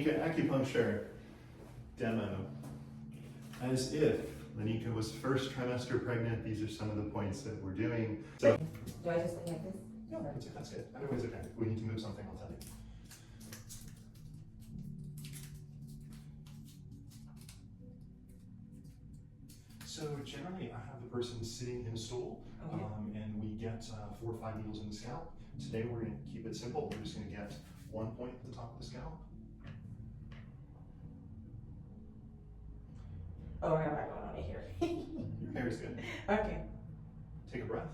Lanika Acupuncture demo. As if Lanika was first trimester pregnant, these are some of the points that we're doing. So, do I just lay like this? no, that's good. Otherwise, okay. If we need to move something, I'll tell you. So generally, I have the person sitting in a stool, Okay. and we get 4 or 5 needles in the scalp. Today, we're going to keep it simple. We're just going to get 1 point at the top of the scalp. Oh, I got my going on it here. Your hair is good. Okay. Take a breath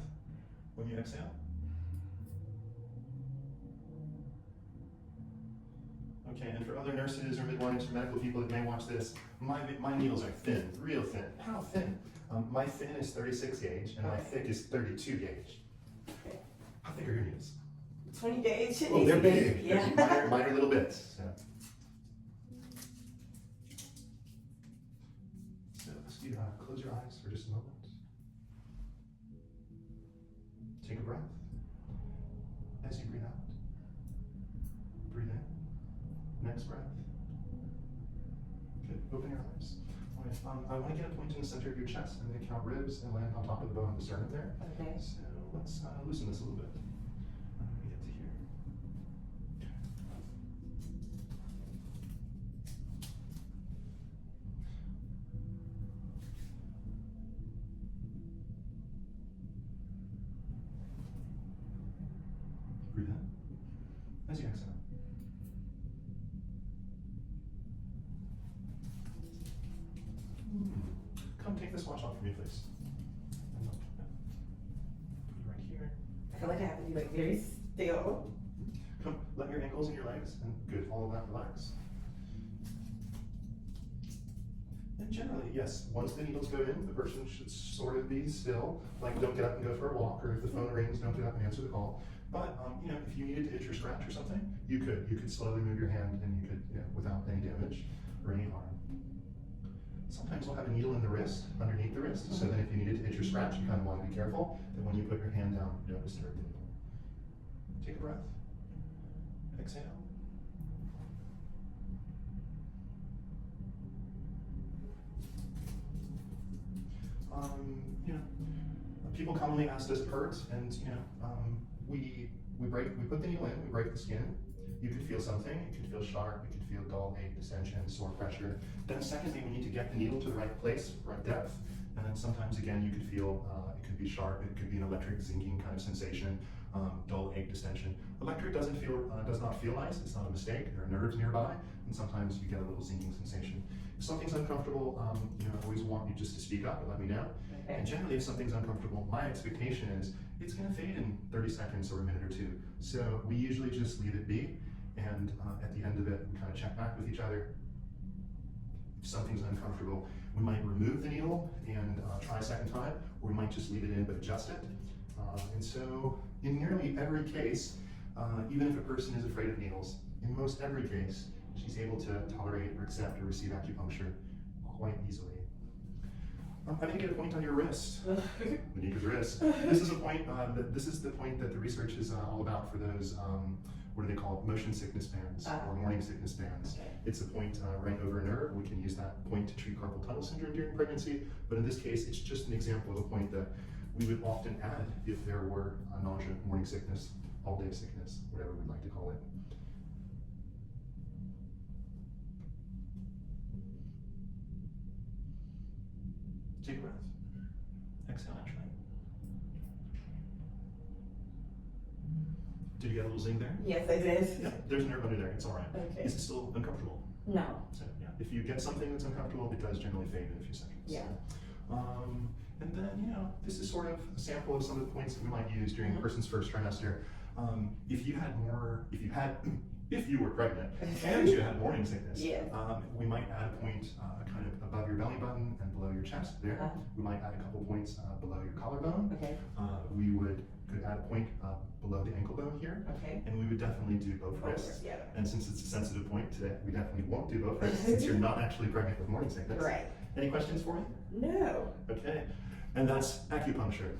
when you exhale. Okay, and for other nurses or midwives or medical people that may watch this, my needles are thin, real thin. How thin? My thin is 36 gauge and my thick is 32 gauge. Okay. How thick are your needles? 20 gauge. Oh, they're big. Yeah. Minor little bits. So ask you to close your eyes for just a moment. Take a breath. As you breathe out, breathe in. Next breath. Good. Open your eyes. All right. I want to get a point in the center of your chest. I'm going to count ribs and land on top of the bone of the sternum there. Okay. So let's loosen this a little bit. Let me get to here. Breathe in. As you exhale. Come take this watch off for me, please. Put it right here. I feel like I have to be like very still. Come, let your ankles and your legs, and good, all of that relax. And generally, yes, once the needles go in, the person should sort of be still. Like, don't get up and go for a walk, or if the phone rings, don't get up and answer the call. But, if you needed to itch or scratch or something, you could slowly move your hand, and you could, without any damage or any harm. Sometimes we'll have a needle in the wrist, underneath the wrist, so that if you needed to itch or scratch, you kind of want to be careful that when you put your hand down, you don't disturb the needle. Take a breath. Exhale. People commonly ask, does it hurt? And we put the needle in, we break the skin. You could feel something. It could feel sharp. It could feel dull, ache, distension, sore pressure. Then secondly, we need to get the needle to the right place, right depth. And then sometimes again, you could feel it could be sharp. It could be an electric zinging kind of sensation, dull, ache, distension. Electric does not feel nice. It's not a mistake. There are nerves nearby, and sometimes you get a little zinging sensation. If something's uncomfortable, I always want you just to speak up and let me know. Okay. And generally, if something's uncomfortable, my expectation is it's going to fade in 30 seconds or a minute or two. So we usually just leave it be, and at the end of it, we kind of check back with each other. If something's uncomfortable, we might remove the needle and try a second time, or we might just leave it in but adjust it. And so in nearly every case, even if a person is afraid of needles, in most every case, she's able to tolerate or accept or receive acupuncture quite easily. I'm going to get a point on your wrist, Lanika's wrist. This is a point. This is the point that the research is all about for those. What do they call it? Motion sickness bands or morning sickness bands. Okay. It's a point right over a nerve. We can use that point to treat carpal tunnel syndrome during pregnancy. But in this case, it's just an example of a point that we would often add if there were nausea, morning sickness, all-day sickness, whatever we'd like to call it. Take a breath. Exhale naturally. Did you get a little zing there? Yes, I did. Yeah, there's a nerve under there. It's all right. Okay. Is it still uncomfortable? No. So, yeah, if you get something that's uncomfortable, it does generally fade in a few seconds. Yeah. And then, this is sort of a sample of some of the points that we might use during a person's first trimester. If you were pregnant and you had morning sickness, Yeah. we might add a point kind of above your belly button and below your chest there. We might add a couple points below your collarbone. Okay. We could add a point below the ankle bone here. Okay. And we would definitely do both wrists. Yeah. And since it's a sensitive point today, we definitely won't do both wrists since you're not actually pregnant with morning sickness. Right. Any questions for me? No. Okay. And that's acupuncture.